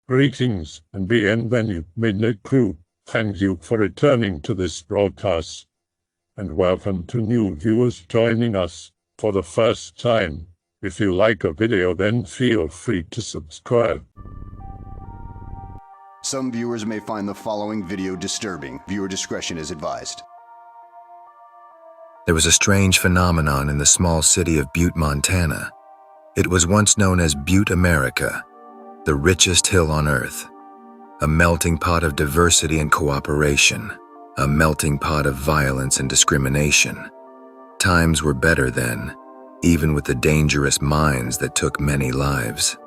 Greetings and bienvenue, Midnight Crew. Thank you for returning to this broadcast. And welcome to new viewers joining us for the first time. If you like a video, then feel free to subscribe. Some viewers may find the following video disturbing. Viewer discretion is advised. There was a strange phenomenon in the small city of Butte, Montana. It was once known as Butte, America, the richest hill on earth, a melting pot of diversity and cooperation, a melting pot of violence and discrimination. Times were better then, even with the dangerous mines that took many lives.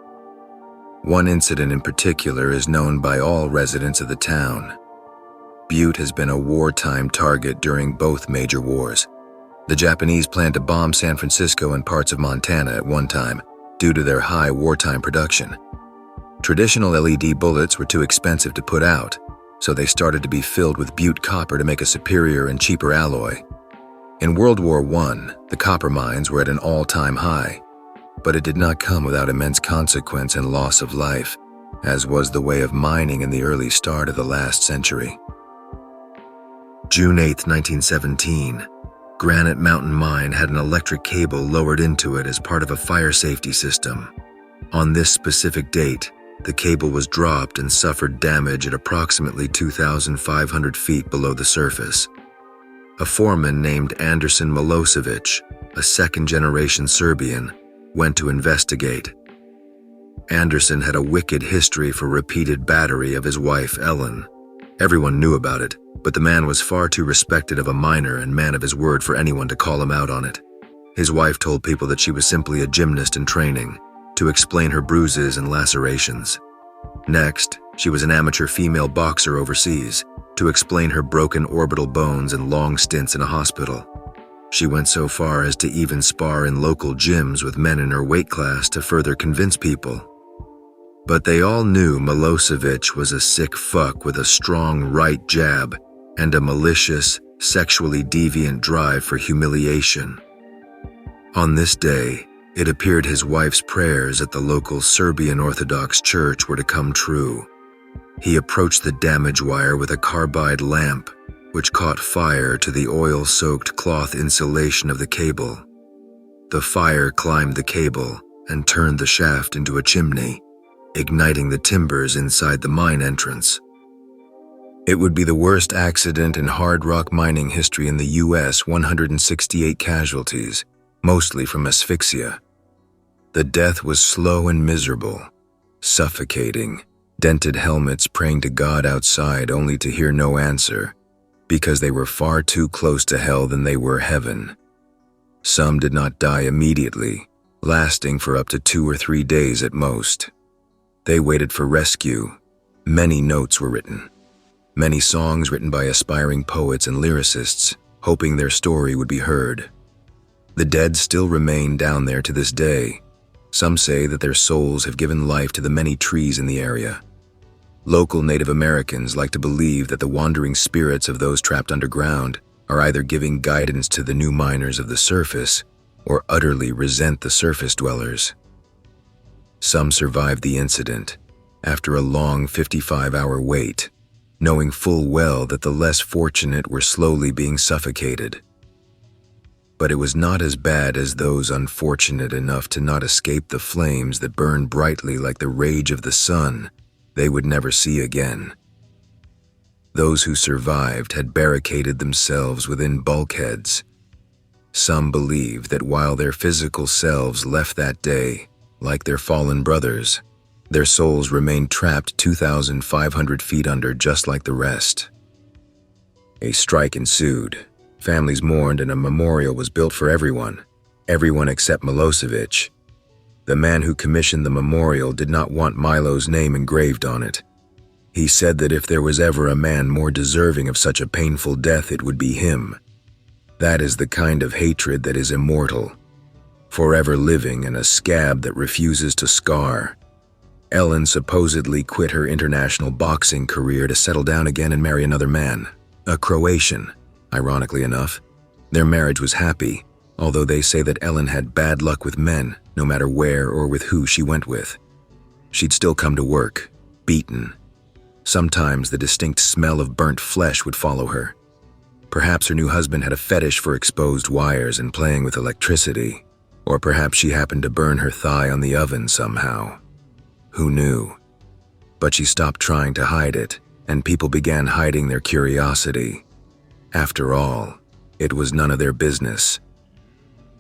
One incident in particular is known by all residents of the town. Butte has been a wartime target during both major wars. The Japanese planned to bomb San Francisco and parts of Montana at one time due to their high wartime production. Traditional LED bullets were too expensive to put out, so they started to be filled with Butte copper to make a superior and cheaper alloy. In World War I, the copper mines were at an all-time high, but it did not come without immense consequence and loss of life, as was the way of mining in the early start of the last century. June 8, 1917, Granite Mountain Mine had an electric cable lowered into it as part of a fire safety system. On this specific date, the cable was dropped and suffered damage at approximately 2,500 feet below the surface. A foreman named Anderson Milosevic, a second-generation Serbian, went to investigate. Anderson had a wicked history for repeated battery of his wife, Ellen. Everyone knew about it, but the man was far too respected of a miner and man of his word for anyone to call him out on it. His wife told people that she was simply a gymnast in training, to explain her bruises and lacerations. Next, she was an amateur female boxer overseas, to explain her broken orbital bones and long stints in a hospital. She went so far as to even spar in local gyms with men in her weight class to further convince people. But they all knew Milosevic was a sick fuck with a strong right jab and a malicious, sexually deviant drive for humiliation. On this day, it appeared his wife's prayers at the local Serbian Orthodox church were to come true. He approached the damage wire with a carbide lamp, which caught fire to the oil-soaked cloth insulation of the cable. The fire climbed the cable and turned the shaft into a chimney, igniting the timbers inside the mine entrance. It would be the worst accident in hard rock mining history in the U.S., 168 casualties, mostly from asphyxia. The death was slow and miserable, suffocating, dented helmets praying to God outside only to hear no answer, because they were far too close to hell than they were heaven. Some did not die immediately, lasting for up to 2 or 3 days at most. They waited for rescue. Many notes were written. Many songs written by aspiring poets and lyricists, hoping their story would be heard. The dead still remain down there to this day. Some say that their souls have given life to the many trees in the area. Local Native Americans like to believe that the wandering spirits of those trapped underground are either giving guidance to the new miners of the surface or utterly resent the surface dwellers. Some survived the incident after a long 55-hour wait, knowing full well that the less fortunate were slowly being suffocated. But it was not as bad as those unfortunate enough to not escape the flames that burned brightly like the rage of the sun they would never see again. Those who survived had barricaded themselves within bulkheads. Some believed that while their physical selves left that day, like their fallen brothers, their souls remained trapped 2,500 feet under just like the rest. A strike ensued. Families mourned and a memorial was built for everyone except Milosevic. The man who commissioned the memorial did not want Milo's name engraved on it. He said that if there was ever a man more deserving of such a painful death, it would be him. That is the kind of hatred that is immortal, forever living in a scab that refuses to scar. Ellen supposedly quit her international boxing career to settle down again and marry another man, a Croatian. Ironically enough, their marriage was happy, although they say that Ellen had bad luck with men, no matter where or with who she went with. She'd still come to work, beaten. Sometimes the distinct smell of burnt flesh would follow her. Perhaps her new husband had a fetish for exposed wires and playing with electricity, or perhaps she happened to burn her thigh on the oven somehow. Who knew? But she stopped trying to hide it, and people began hiding their curiosity. After all, it was none of their business.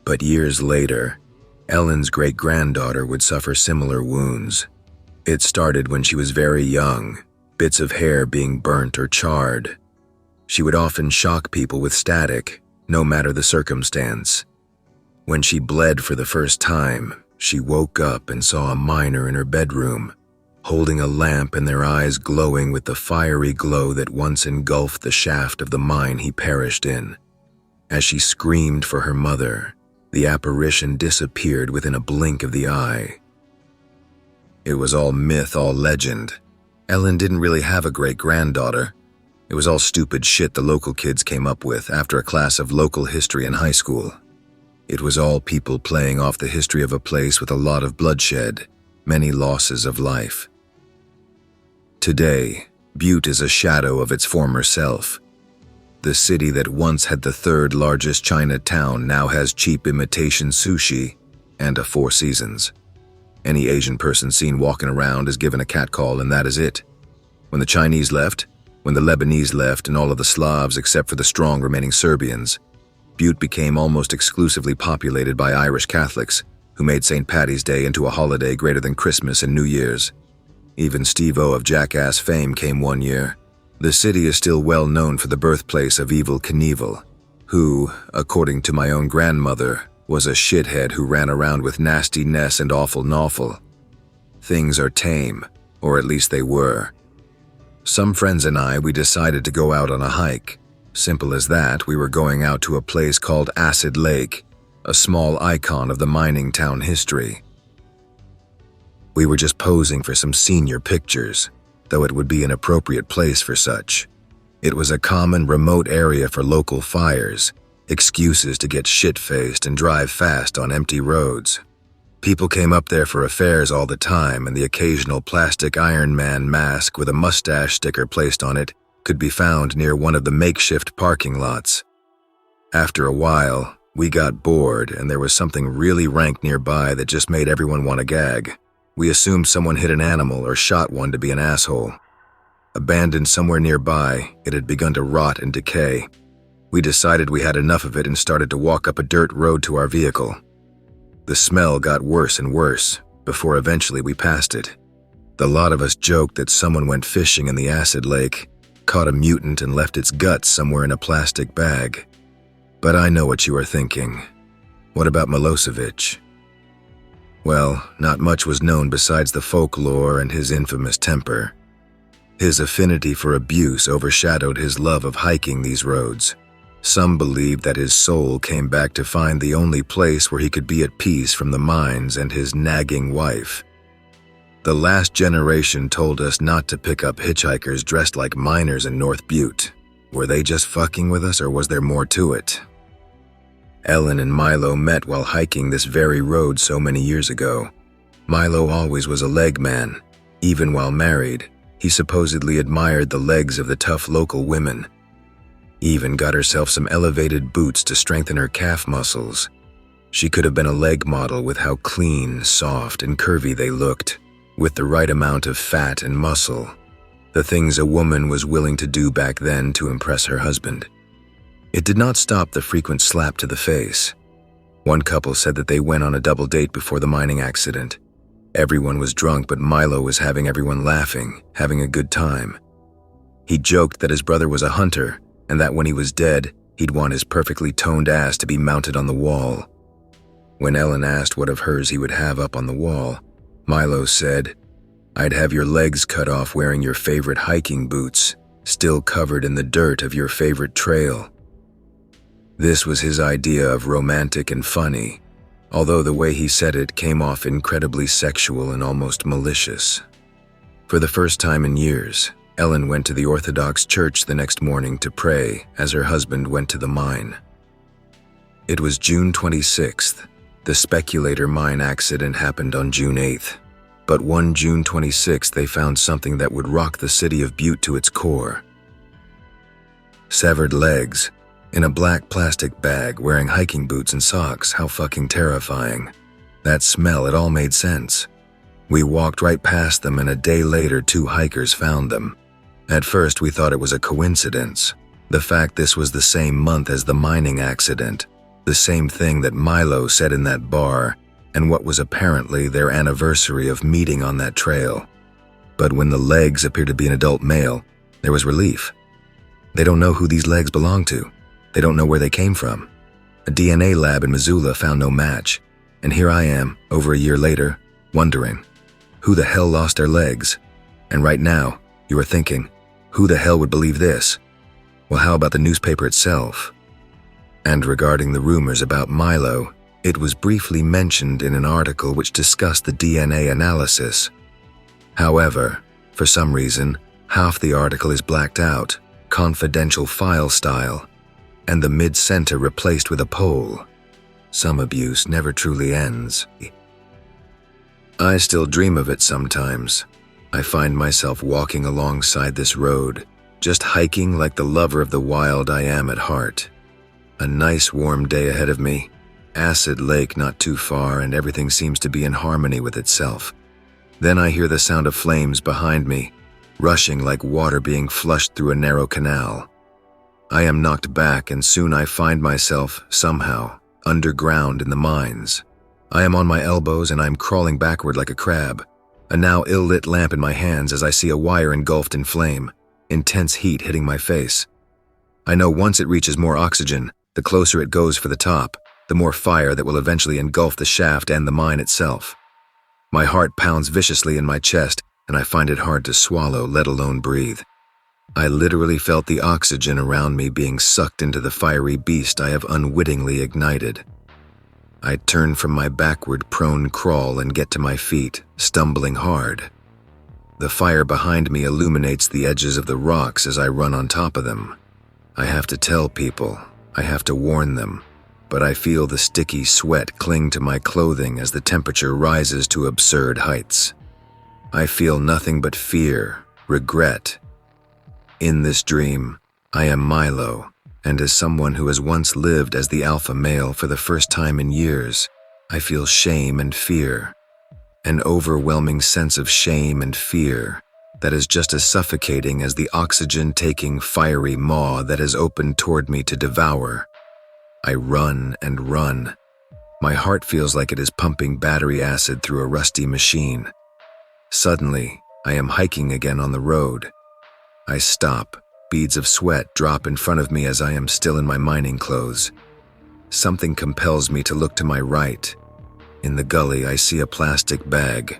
But years later, Ellen's great-granddaughter would suffer similar wounds. It started when she was very young, bits of hair being burnt or charred. She would often shock people with static, no matter the circumstance. When she bled for the first time, she woke up and saw a miner in her bedroom, holding a lamp and their eyes glowing with the fiery glow that once engulfed the shaft of the mine he perished in. As she screamed for her mother, the apparition disappeared within a blink of the eye. It was all myth, all legend. Ellen didn't really have a great-granddaughter. It was all stupid shit the local kids came up with after a class of local history in high school. It was all people playing off the history of a place with a lot of bloodshed, many losses of life. Today, Butte is a shadow of its former self. The city that once had the third largest Chinatown now has cheap imitation sushi and a Four Seasons. Any Asian person seen walking around is given a catcall, and that is it. When the Chinese left, when the Lebanese left, and all of the Slavs except for the strong remaining Serbians, Butte became almost exclusively populated by Irish Catholics who made St. Paddy's Day into a holiday greater than Christmas and New Year's. Even Steve-O of Jackass fame came one year. The city is still well known for the birthplace of Evel Knievel, who, according to my own grandmother, was a shithead who ran around with nastiness and awful nawful. Things are tame, or at least they were. Some friends and we decided to go out on a hike. Simple as that, we were going out to a place called Acid Lake, a small icon of the mining town history. We were just posing for some senior pictures, though it would be an appropriate place for such. It was a common remote area for local fires, excuses to get shit-faced and drive fast on empty roads. People came up there for affairs all the time, and the occasional plastic Iron Man mask with a mustache sticker placed on it could be found near one of the makeshift parking lots. After a while, we got bored, and there was something really rank nearby that just made everyone want to gag. We assumed someone hit an animal or shot one to be an asshole. Abandoned somewhere nearby, it had begun to rot and decay. We decided we had enough of it and started to walk up a dirt road to our vehicle. The smell got worse and worse, before eventually we passed it. The lot of us joked that someone went fishing in the acid lake, caught a mutant and left its guts somewhere in a plastic bag. But I know what you are thinking. What about Milosevic? Well, not much was known besides the folklore and his infamous temper. His affinity for abuse overshadowed his love of hiking these roads. Some believed that his soul came back to find the only place where he could be at peace from the mines and his nagging wife. The last generation told us not to pick up hitchhikers dressed like miners in North Butte. Were they just fucking with us, or was there more to it? Ellen and Milo met while hiking this very road so many years ago. Milo always was a leg man. Even while married, he supposedly admired the legs of the tough local women. Even got herself some elevated boots to strengthen her calf muscles. She could have been a leg model with how clean, soft, and curvy they looked, with the right amount of fat and muscle. The things a woman was willing to do back then to impress her husband. It did not stop the frequent slap to the face. One couple said that they went on a double date before the mining accident. Everyone was drunk, but Milo was having everyone laughing, having a good time. He joked that his brother was a hunter, and that when he was dead, he'd want his perfectly toned ass to be mounted on the wall. When Ellen asked what of hers he would have up on the wall, Milo said, "I'd have your legs cut off wearing your favorite hiking boots, still covered in the dirt of your favorite trail." This was his idea of romantic and funny, although the way he said it came off incredibly sexual and almost malicious. For the first time in years, Ellen went to the Orthodox church the next morning to pray as her husband went to the mine. It was June 26th. The speculator mine accident happened on June 8th. But one June 26th, they found something that would rock the city of Butte to its core. Severed legs, in a black plastic bag, wearing hiking boots and socks. How fucking terrifying. That smell, it all made sense. We walked right past them, and a day later 2 hikers found them. At first we thought it was a coincidence. The fact this was the same month as the mining accident, the same thing that Milo said in that bar, and what was apparently their anniversary of meeting on that trail. But when the legs appeared to be an adult male, there was relief. They don't know who these legs belong to. They don't know where they came from. A DNA lab in Missoula found no match, and here I am, over a year later, wondering, who the hell lost their legs? And right now, you are thinking, who the hell would believe this? Well, how about the newspaper itself? And regarding the rumors about Milo, it was briefly mentioned in an article which discussed the DNA analysis. However, for some reason, half the article is blacked out, confidential file style, and the mid-center replaced with a poll. Some abuse never truly ends. I still dream of it sometimes. I find myself walking alongside this road, just hiking like the lover of the wild I am at heart. A nice warm day ahead of me, acid lake not too far, and everything seems to be in harmony with itself. Then I hear the sound of flames behind me, rushing like water being flushed through a narrow canal. I am knocked back, and soon I find myself, somehow, underground in the mines. I am on my elbows and I'm crawling backward like a crab, a now ill-lit lamp in my hands as I see a wire engulfed in flame, intense heat hitting my face. I know once it reaches more oxygen, the closer it goes for the top, the more fire that will eventually engulf the shaft and the mine itself. My heart pounds viciously in my chest, and I find it hard to swallow, let alone breathe. I literally felt the oxygen around me being sucked into the fiery beast I have unwittingly ignited. I turn from my backward prone crawl and get to my feet, stumbling hard. The fire behind me illuminates the edges of the rocks as I run on top of them. I have to tell people, I have to warn them, but I feel the sticky sweat cling to my clothing as the temperature rises to absurd heights. I feel nothing but fear, regret. In this dream, I am Milo, and as someone who has once lived as the alpha male for the first time in years, I feel shame and fear. An overwhelming sense of shame and fear that is just as suffocating as the oxygen-taking fiery maw that has opened toward me to devour. I run and run. My heart feels like it is pumping battery acid through a rusty machine. Suddenly, I am hiking again on the road. I stop. Beads of sweat drop in front of me as I am still in my mining clothes. Something compels me to look to my right. In the gully, I see a plastic bag.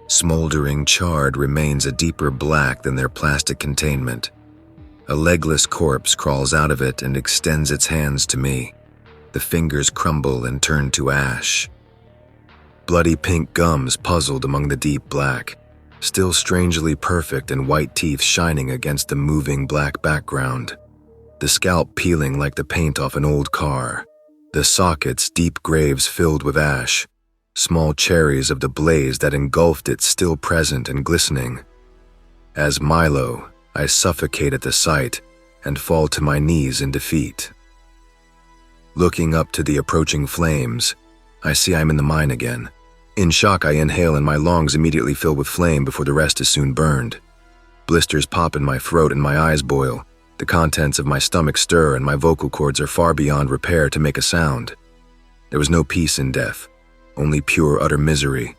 Smoldering charred remains a deeper black than their plastic containment. A legless corpse crawls out of it and extends its hands to me. The fingers crumble and turn to ash. Bloody pink gums puzzled among the deep black, still strangely perfect and white teeth shining against the moving black background. The scalp peeling like the paint off an old car. The sockets deep graves filled with ash. Small cherries of the blaze that engulfed it still present and glistening. As Milo, I suffocate at the sight and fall to my knees in defeat. Looking up to the approaching flames, I see I'm in the mine again. In shock, I inhale and my lungs immediately fill with flame before the rest is soon burned. Blisters pop in my throat and my eyes boil. The contents of my stomach stir and my vocal cords are far beyond repair to make a sound. There was no peace in death, only pure utter misery,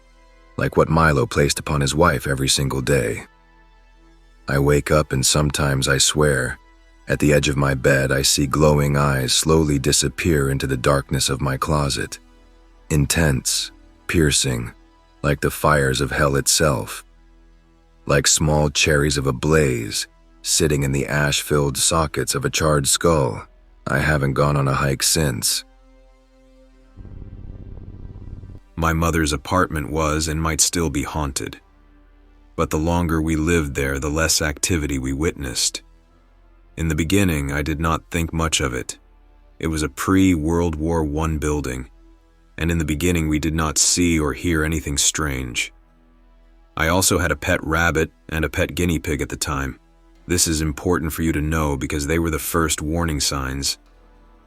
like what Milo placed upon his wife every single day. I wake up and sometimes I swear, at the edge of my bed I see glowing eyes slowly disappear into the darkness of my closet. Intense, piercing, like the fires of hell itself. Like small cherries of a blaze, sitting in the ash-filled sockets of a charred skull. I haven't gone on a hike since. My mother's apartment was and might still be haunted. But the longer we lived there, the less activity we witnessed. In the beginning, I did not think much of it. It was a pre-World War I building, and in the beginning we did not see or hear anything strange. I also had a pet rabbit and a pet guinea pig at the time. This is important for you to know because they were the first warning signs.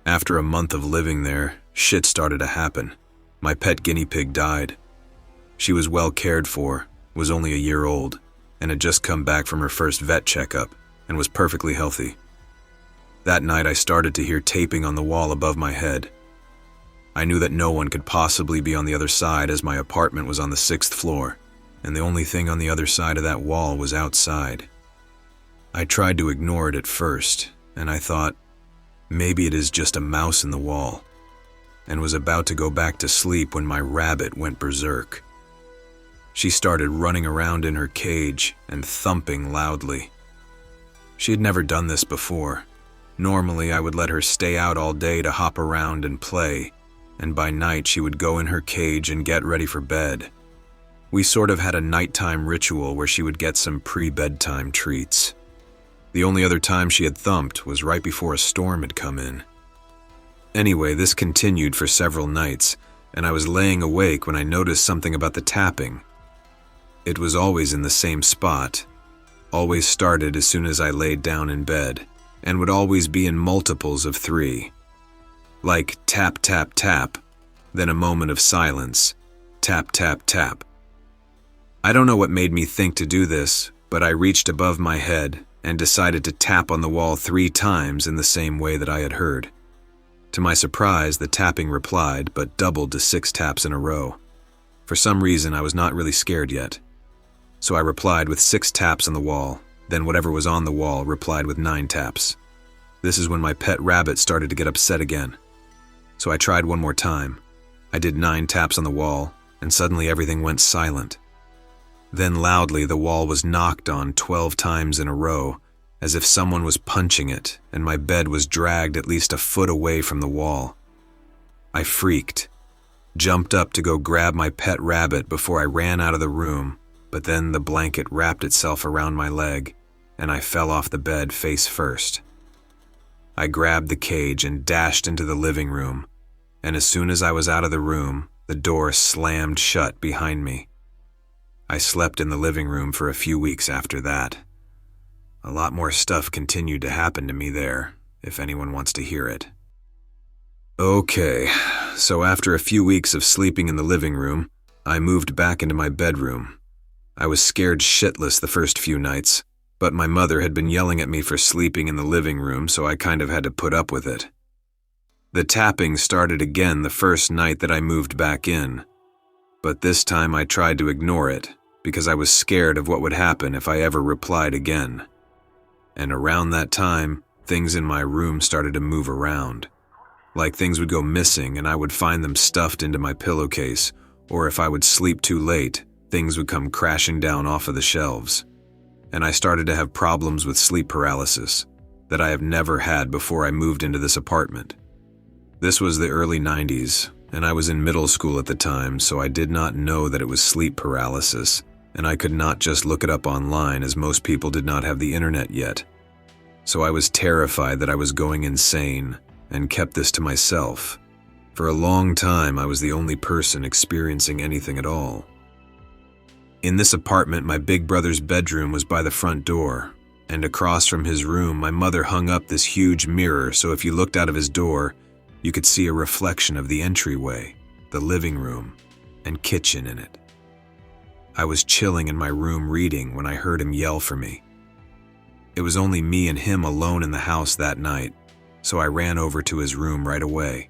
After a month of living there, shit started to happen. My pet guinea pig died. She was well cared for, was only a year old, and had just come back from her first vet checkup and was perfectly healthy. That night I started to hear taping on the wall above my head. I knew that no one could possibly be on the other side as my apartment was on the 6th floor, and the only thing on the other side of that wall was outside. I tried to ignore it at first, and I thought, maybe it is just a mouse in the wall, and was about to go back to sleep when my rabbit went berserk. She started running around in her cage and thumping loudly. She had never done this before. Normally, I would let her stay out all day to hop around and play, and by night she would go in her cage and get ready for bed. We sort of had a nighttime ritual where she would get some pre-bedtime treats. The only other time she had thumped was right before a storm had come in. Anyway, this continued for several nights, and I was laying awake when I noticed something about the tapping. It was always in the same spot, always started as soon as I laid down in bed, and would always be in multiples of 3. Like tap, tap, tap, then a moment of silence, tap, tap, tap. I don't know what made me think to do this, but I reached above my head and decided to tap on the wall 3 times in the same way that I had heard. To my surprise, the tapping replied, but doubled to 6 taps in a row. For some reason, I was not really scared yet. So I replied with 6 taps on the wall, then whatever was on the wall replied with 9 taps. This is when my pet rabbit started to get upset again. So I tried one more time. I did 9 taps on the wall, and suddenly everything went silent. Then loudly the wall was knocked on 12 times in a row, as if someone was punching it, and my bed was dragged at least a foot away from the wall. I freaked, jumped up to go grab my pet rabbit before I ran out of the room, but then the blanket wrapped itself around my leg, and I fell off the bed face first. I grabbed the cage and dashed into the living room, and as soon as I was out of the room, the door slammed shut behind me. I slept in the living room for a few weeks after that. A lot more stuff continued to happen to me there, if anyone wants to hear it. Okay, so after a few weeks of sleeping in the living room, I moved back into my bedroom. I was scared shitless the first few nights, but my mother had been yelling at me for sleeping in the living room, so I kind of had to put up with it. The tapping started again the first night that I moved back in, but this time I tried to ignore it because I was scared of what would happen if I ever replied again. And around that time, things in my room started to move around. Like things would go missing and I would find them stuffed into my pillowcase, or if I would sleep too late, things would come crashing down off of the shelves. And I started to have problems with sleep paralysis that I have never had before I moved into this apartment. This was the early 90s, and I was in middle school at the time, so I did not know that it was sleep paralysis, and I could not just look it up online as most people did not have the internet yet. So I was terrified that I was going insane and kept this to myself. For a long time, I was the only person experiencing anything at all. In this apartment, my big brother's bedroom was by the front door, and across from his room, my mother hung up this huge mirror so if you looked out of his door, you could see a reflection of the entryway, the living room, and kitchen in it. I was chilling in my room reading when I heard him yell for me. It was only me and him alone in the house that night, so I ran over to his room right away.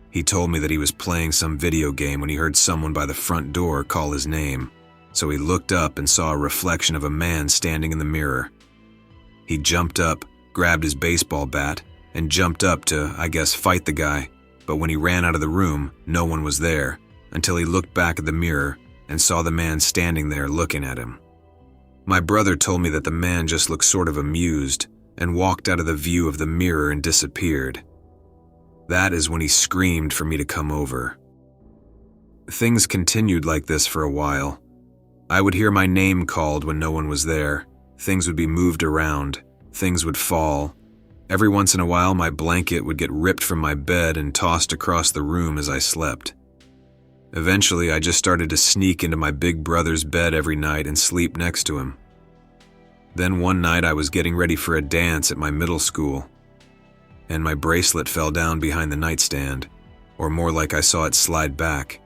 He told me that he was playing some video game when he heard someone by the front door call his name, so he looked up and saw a reflection of a man standing in the mirror. He jumped up, grabbed his baseball bat, and jumped up to, I guess, fight the guy, but when he ran out of the room, no one was there, until he looked back at the mirror and saw the man standing there looking at him. My brother told me that the man just looked sort of amused and walked out of the view of the mirror and disappeared. That is when he screamed for me to come over. Things continued like this for a while. I would hear my name called when no one was there. Things would be moved around. Things would fall. Every once in a while, my blanket would get ripped from my bed and tossed across the room as I slept. Eventually, I just started to sneak into my big brother's bed every night and sleep next to him. Then one night I was getting ready for a dance at my middle school, and my bracelet fell down behind the nightstand, or more like I saw it slide back.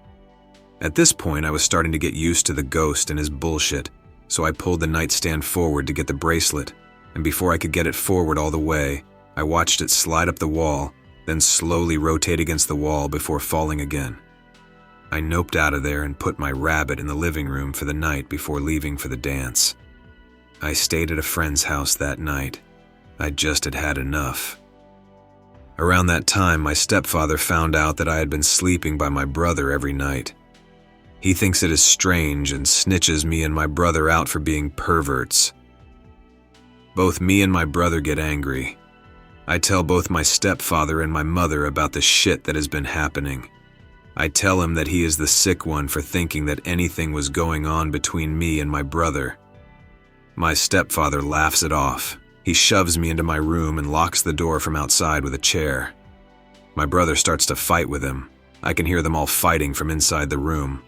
At this point, I was starting to get used to the ghost and his bullshit, so I pulled the nightstand forward to get the bracelet, and before I could get it forward all the way, I watched it slide up the wall, then slowly rotate against the wall before falling again. I noped out of there and put my rabbit in the living room for the night before leaving for the dance. I stayed at a friend's house that night. I just had had enough. Around that time, my stepfather found out that I had been sleeping by my brother every night. He thinks it is strange and snitches me and my brother out for being perverts. Both me and my brother get angry. I tell both my stepfather and my mother about the shit that has been happening. I tell him that he is the sick one for thinking that anything was going on between me and my brother. My stepfather laughs it off. He shoves me into my room and locks the door from outside with a chair. My brother starts to fight with him. I can hear them all fighting from inside the room.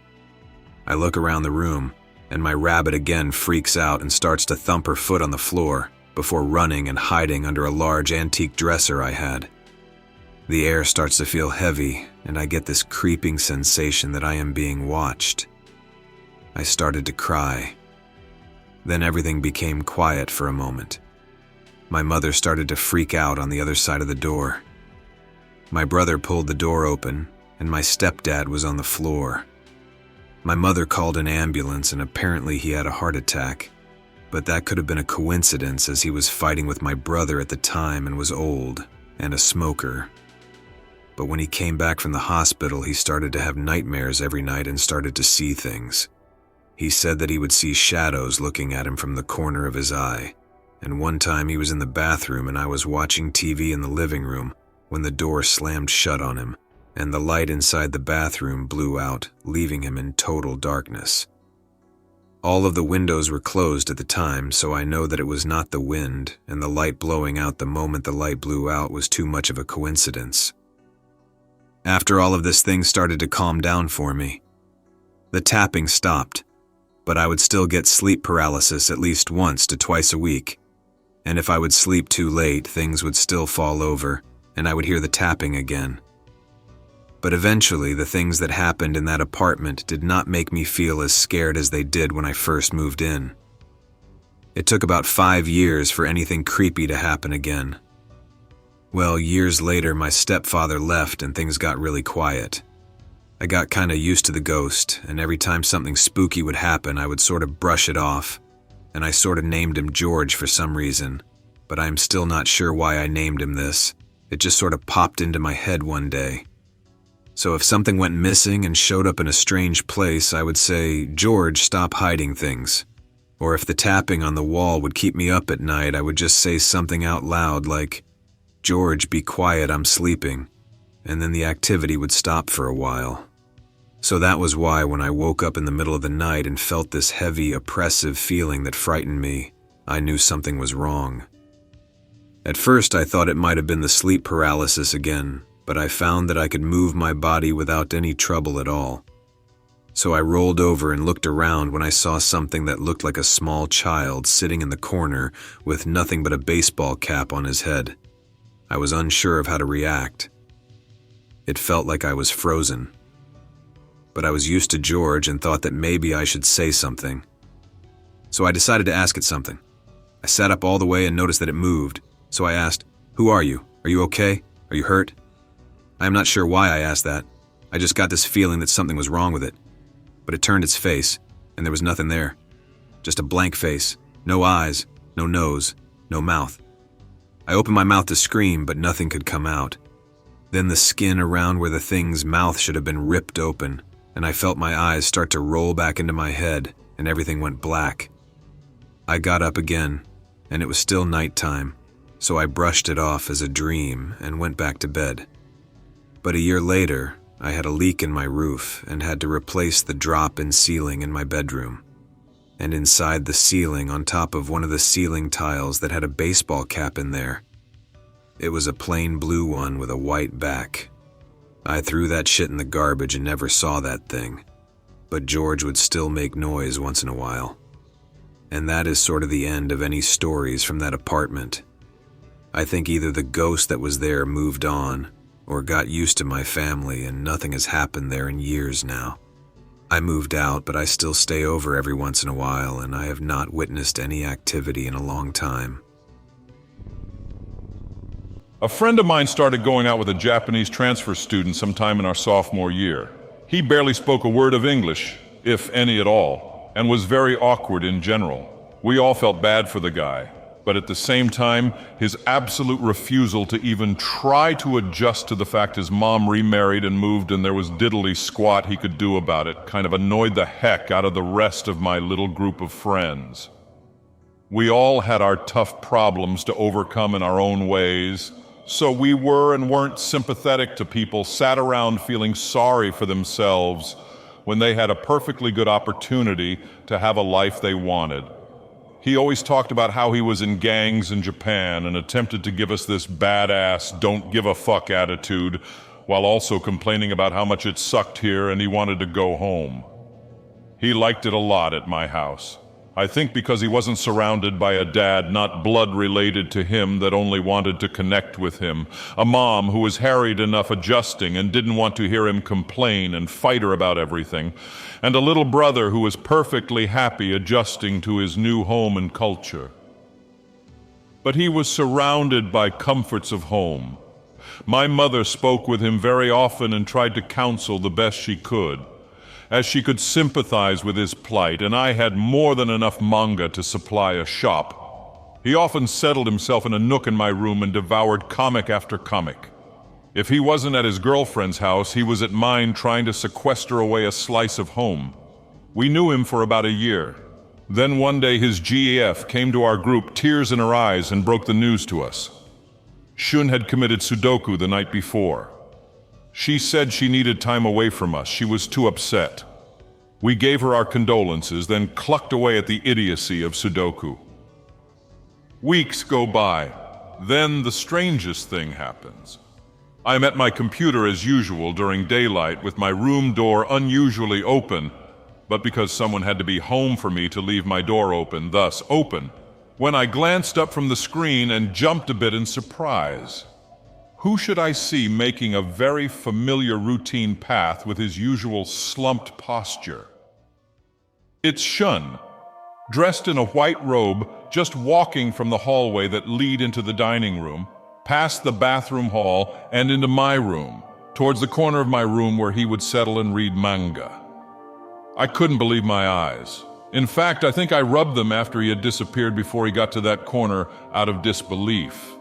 I look around the room, and my rabbit again freaks out and starts to thump her foot on the floor before running and hiding under a large antique dresser I had. The air starts to feel heavy, and I get this creeping sensation that I am being watched. I started to cry. Then everything became quiet for a moment. My mother started to freak out on the other side of the door. My brother pulled the door open, and my stepdad was on the floor. My mother called an ambulance, and apparently he had a heart attack, but that could have been a coincidence as he was fighting with my brother at the time and was old and a smoker. But when he came back from the hospital, he started to have nightmares every night and started to see things. He said that he would see shadows looking at him from the corner of his eye, and one time he was in the bathroom and I was watching TV in the living room when the door slammed shut on him, and the light inside the bathroom blew out, leaving him in total darkness. All of the windows were closed at the time, so I know that it was not the wind, and the light blowing out the moment the light blew out was too much of a coincidence. After all of this, things started to calm down for me. The tapping stopped, but I would still get sleep paralysis at least once to twice a week, and if I would sleep too late, things would still fall over, and I would hear the tapping again. But eventually, the things that happened in that apartment did not make me feel as scared as they did when I first moved in. It took about 5 years for anything creepy to happen again. Well, years later, my stepfather left and things got really quiet. I got kinda used to the ghost, and every time something spooky would happen, I would sort of brush it off, and I sort of named him George for some reason, but I'm still not sure why I named him this. It just sort of popped into my head one day. So if something went missing and showed up in a strange place, I would say, "George, stop hiding things." Or if the tapping on the wall would keep me up at night, I would just say something out loud like, "George, be quiet, I'm sleeping," and then the activity would stop for a while. So that was why when I woke up in the middle of the night and felt this heavy, oppressive feeling that frightened me, I knew something was wrong. At first I thought it might have been the sleep paralysis again, but I found that I could move my body without any trouble at all. So I rolled over and looked around when I saw something that looked like a small child sitting in the corner with nothing but a baseball cap on his head. I was unsure of how to react. It felt like I was frozen. But I was used to George and thought that maybe I should say something. So I decided to ask it something. I sat up all the way and noticed that it moved, so I asked, "Who are you? Are you okay? Are you hurt?" I am not sure why I asked that. I just got this feeling that something was wrong with it. But it turned its face, and there was nothing there. Just a blank face, no eyes, no nose, no mouth. I opened my mouth to scream, but nothing could come out. Then the skin around where the thing's mouth should have been ripped open, and I felt my eyes start to roll back into my head, and everything went black. I got up again, and it was still nighttime, so I brushed it off as a dream and went back to bed. But a year later, I had a leak in my roof and had to replace the drop-in ceiling in my bedroom. And inside the ceiling, on top of one of the ceiling tiles that had a baseball cap in there, it was a plain blue one with a white back. I threw that shit in the garbage and never saw that thing. But George would still make noise once in a while. And that is sort of the end of any stories from that apartment. I think either the ghost that was there moved on, or got used to my family, and nothing has happened there in years now. I moved out, but I still stay over every once in a while, and I have not witnessed any activity in a long time. A friend of mine started going out with a Japanese transfer student sometime in our sophomore year. He barely spoke a word of English, if any at all, and was very awkward in general. We all felt bad for the guy, but at the same time, his absolute refusal to even try to adjust to the fact his mom remarried and moved and there was diddly squat he could do about it kind of annoyed the heck out of the rest of my little group of friends. We all had our tough problems to overcome in our own ways, so we were and weren't sympathetic to people sat around feeling sorry for themselves when they had a perfectly good opportunity to have a life they wanted. He always talked about how he was in gangs in Japan and attempted to give us this badass, don't give a fuck attitude, while also complaining about how much it sucked here and he wanted to go home. He liked it a lot at my house. I think because he wasn't surrounded by a dad not blood related to him that only wanted to connect with him, a mom who was harried enough adjusting and didn't want to hear him complain and fight her about everything, and a little brother who was perfectly happy adjusting to his new home and culture. But he was surrounded by comforts of home. My mother spoke with him very often and tried to counsel the best she could, as she could sympathize with his plight, and I had more than enough manga to supply a shop. He often settled himself in a nook in my room and devoured comic after comic. If he wasn't at his girlfriend's house, he was at mine trying to sequester away a slice of home. We knew him for about a year. Then one day his GF came to our group, tears in her eyes, and broke the news to us. Shun had committed Sudoku the night before. She said she needed time away from us. She was too upset. We gave her our condolences, then clucked away at the idiocy of Sudoku. Weeks go by. Then the strangest thing happens. I'm at my computer as usual during daylight with my room door unusually open, but because someone had to be home for me to leave my door open, thus open, when I glanced up from the screen and jumped a bit in surprise. Who should I see making a very familiar routine path with his usual slumped posture? It's Shun, dressed in a white robe, just walking from the hallway that lead into the dining room, past the bathroom hall, and into my room, towards the corner of my room where he would settle and read manga. I couldn't believe my eyes. In fact, I think I rubbed them after he had disappeared before he got to that corner out of disbelief.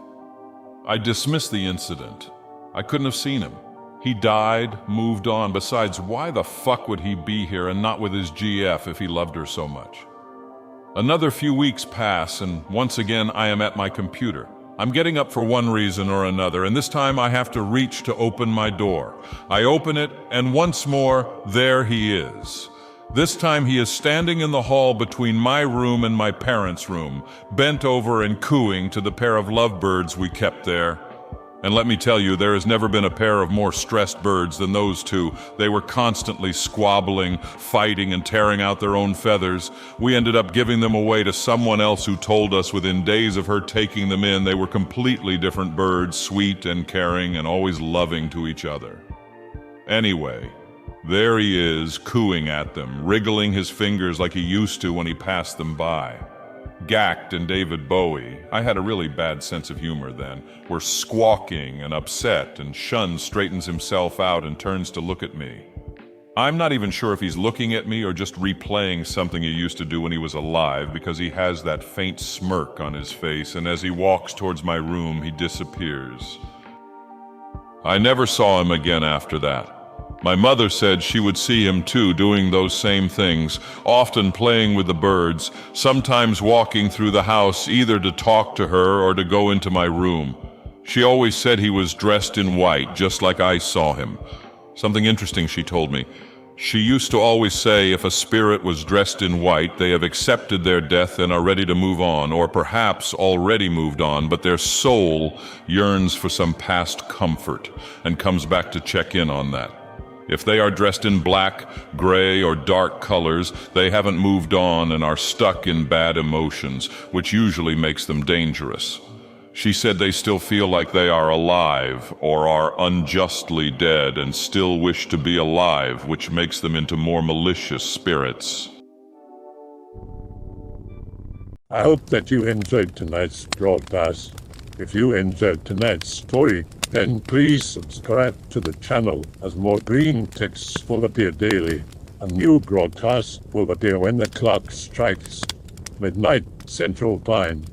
I dismissed the incident. I couldn't have seen him. He died, moved on. Besides, why the fuck would he be here and not with his GF if he loved her so much? Another few weeks pass, and once again I am at my computer. I'm getting up for one reason or another, and this time I have to reach to open my door. I open it, and once more, there he is. This time he is standing in the hall between my room and my parents' room, bent over and cooing to the pair of lovebirds we kept there. And let me tell you, there has never been a pair of more stressed birds than those two. They were constantly squabbling, fighting, and tearing out their own feathers. We ended up giving them away to someone else who told us within days of her taking them in they were completely different birds, sweet and caring and always loving to each other. Anyway, there he is, cooing at them, wriggling his fingers like he used to when he passed them by. Gact and David Bowie, I had a really bad sense of humor then, were squawking and upset, and Shun straightens himself out and turns to look at me. I'm not even sure if he's looking at me or just replaying something he used to do when he was alive, because he has that faint smirk on his face, and as he walks towards my room, he disappears. I never saw him again after that. My mother said she would see him too, doing those same things, often playing with the birds, sometimes walking through the house either to talk to her or to go into my room. She always said he was dressed in white, just like I saw him. Something interesting she told me. She used to always say if a spirit was dressed in white, they have accepted their death and are ready to move on, or perhaps already moved on, but their soul yearns for some past comfort and comes back to check in on that. If they are dressed in black, gray, or dark colors, they haven't moved on and are stuck in bad emotions, which usually makes them dangerous. She said they still feel like they are alive or are unjustly dead and still wish to be alive, which makes them into more malicious spirits. I hope that you enjoyed tonight's broadcast. If you enjoyed tonight's story, then please subscribe to the channel as more Greentext will appear daily. A new broadcast will appear when the clock strikes midnight Central Time.